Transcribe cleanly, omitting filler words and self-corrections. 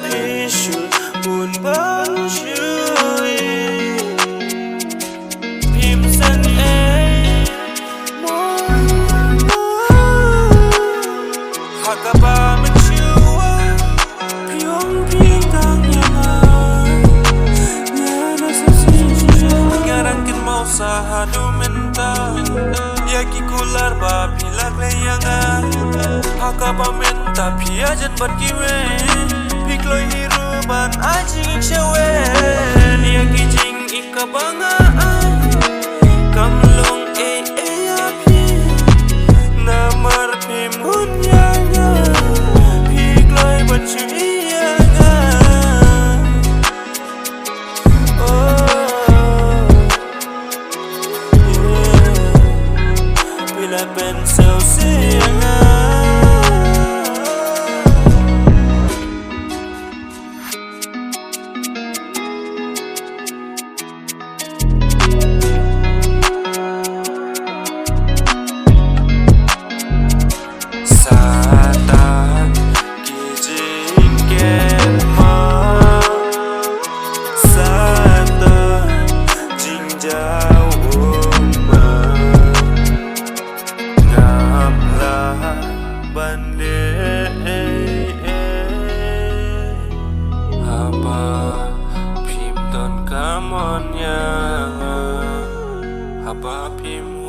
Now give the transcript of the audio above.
Pishu buồn bắn chui Phim sân em Hakaba menchua Pion pitang yang Nyana sasisya Ngarangkin mau sahadu menta Yaki kular ba pilar leyangan Hakaba menta piajan berkiwe Pikloi hiruban ajing syawen Yaki jing ikabangaan Kamlong api Namar pimun yanga Pikloi bacu iyanga Bila pensel sianga Apa phim